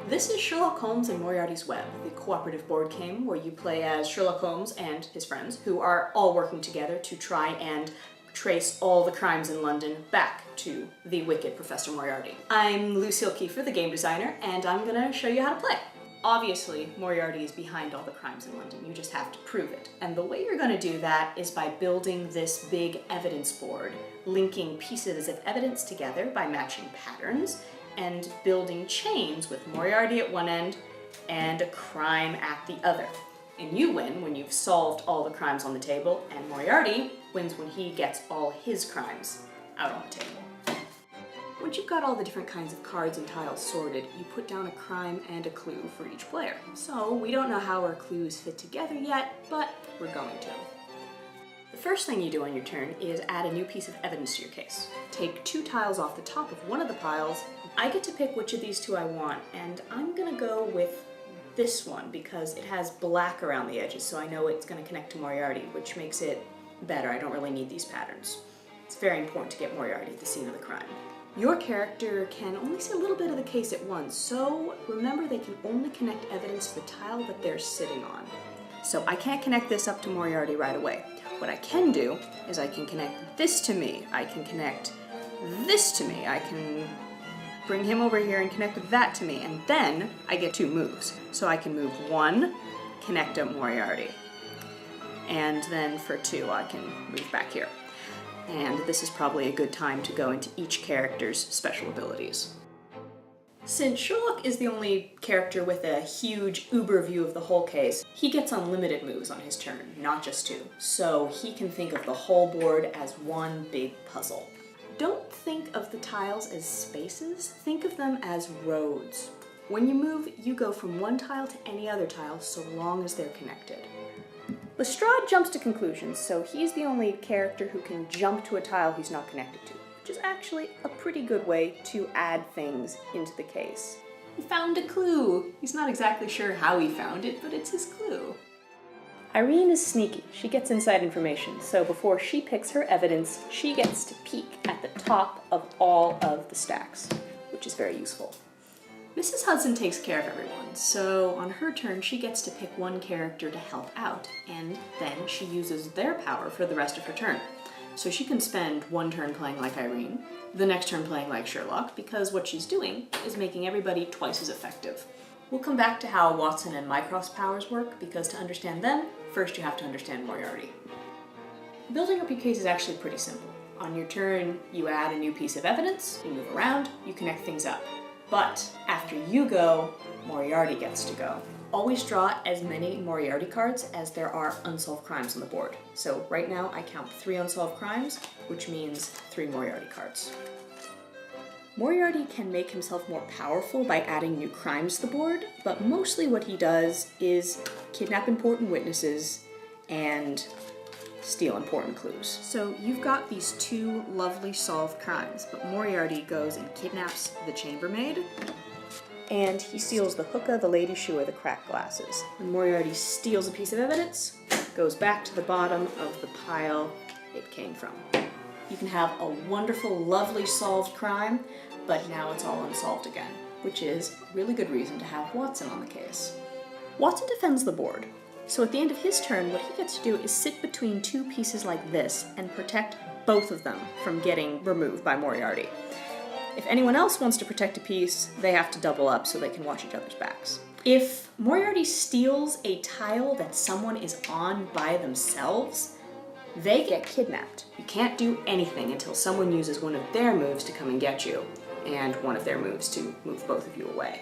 This is Sherlock Holmes and Moriarty's Web, the cooperative board game where you play as Sherlock Holmes and his friends, who are all working together to try and trace all the crimes in London back to the wicked Professor Moriarty. I'm Lucille Keifer, the game designer, and I'm gonna show you how to play. Obviously, Moriarty is behind all the crimes in London. You just have to prove it. And the way you're gonna do that is by building this big evidence board, linking pieces of evidence together by matching patterns, and building chains with Moriarty at one end and a crime at the other. And you win when you've solved all the crimes on the table, and Moriarty wins when he gets all his crimes out on the table. Once you've got all the different kinds of cards and tiles sorted, you put down a crime and a clue for each player. So we don't know how our clues fit together yet, but we're going to. The first thing you do on your turn is add a new piece of evidence to your case. Take 2 tiles off the top of one of the piles. I get to pick which of these 2 I want, and I'm gonna go with this one because it has black around the edges, so I know it's gonna connect to Moriarty, which makes it better. I don't really need these patterns. It's very important to get Moriarty at the scene of the crime. Your character can only see a little bit of the case at once, so remember they can only connect evidence to the tile that they're sitting on. So I can't connect this up to Moriarty right away. What I can do is I can connect this to me, I can connect this to me, I can bring him over here and connect that to me, and then I get 2 moves. So I can move 1, connect up Moriarty, and then for 2 I can move back here. And this is probably a good time to go into each character's special abilities. Since Sherlock is the only character with a huge uber view of the whole case, he gets unlimited moves on his turn, not just 2. So he can think of the whole board as one big puzzle. Don't think of the tiles as spaces, think of them as roads. When you move, you go from one tile to any other tile so long as they're connected. Lestrade jumps to conclusions, so he's the only character who can jump to a tile he's not connected to, which is actually a pretty good way to add things into the case. He found a clue! He's not exactly sure how he found it, but it's his clue. Irene is sneaky. She gets inside information, so before she picks her evidence, she gets to peek at the top of all of the stacks, which is very useful. Mrs. Hudson takes care of everyone, so on her turn she gets to pick one character to help out, and then she uses their power for the rest of her turn. So she can spend one turn playing like Irene, the next turn playing like Sherlock, because what she's doing is making everybody twice as effective. We'll come back to how Watson and Mycroft's powers work, because to understand them, first you have to understand Moriarty. Building up your case is actually pretty simple. On your turn, you add a new piece of evidence, you move around, you connect things up. But after you go, Moriarty gets to go. Always draw as many Moriarty cards as there are unsolved crimes on the board. So right now I count 3 unsolved crimes, which means 3 Moriarty cards. Moriarty can make himself more powerful by adding new crimes to the board, but mostly what he does is kidnap important witnesses and steal important clues. So you've got these 2 lovely solved crimes, but Moriarty goes and kidnaps the chambermaid, and he steals the hookah, the lady shoe, or the cracked glasses. When Moriarty steals a piece of evidence, goes back to the bottom of the pile it came from. You can have a wonderful, lovely solved crime, but now it's all unsolved again, which is a really good reason to have Watson on the case. Watson defends the board. So at the end of his turn, what he gets to do is sit between 2 pieces like this and protect both of them from getting removed by Moriarty. If anyone else wants to protect a piece, they have to double up so they can watch each other's backs. If Moriarty steals a tile that someone is on by themselves, they get kidnapped. You can't do anything until someone uses one of their moves to come and get you, and one of their moves to move both of you away.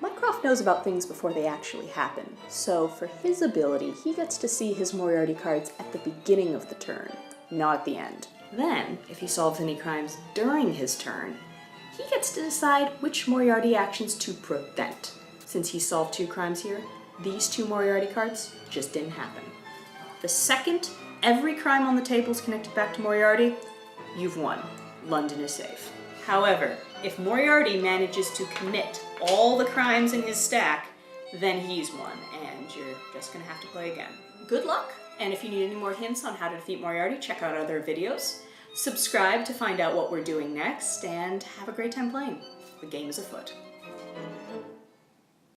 Mycroft knows about things before they actually happen, so for his ability, he gets to see his Moriarty cards at the beginning of the turn, not at the end. Then, if he solves any crimes during his turn, he gets to decide which Moriarty actions to prevent. Since he solved 2 crimes here, these 2 Moriarty cards just didn't happen. The second every crime on the table is connected back to Moriarty, you've won. London is safe. However, if Moriarty manages to commit all the crimes in his stack, then he's won, and you're just gonna have to play again. Good luck! And if you need any more hints on how to defeat Moriarty, check out other videos. Subscribe to find out what we're doing next, and have a great time playing. The game is afoot.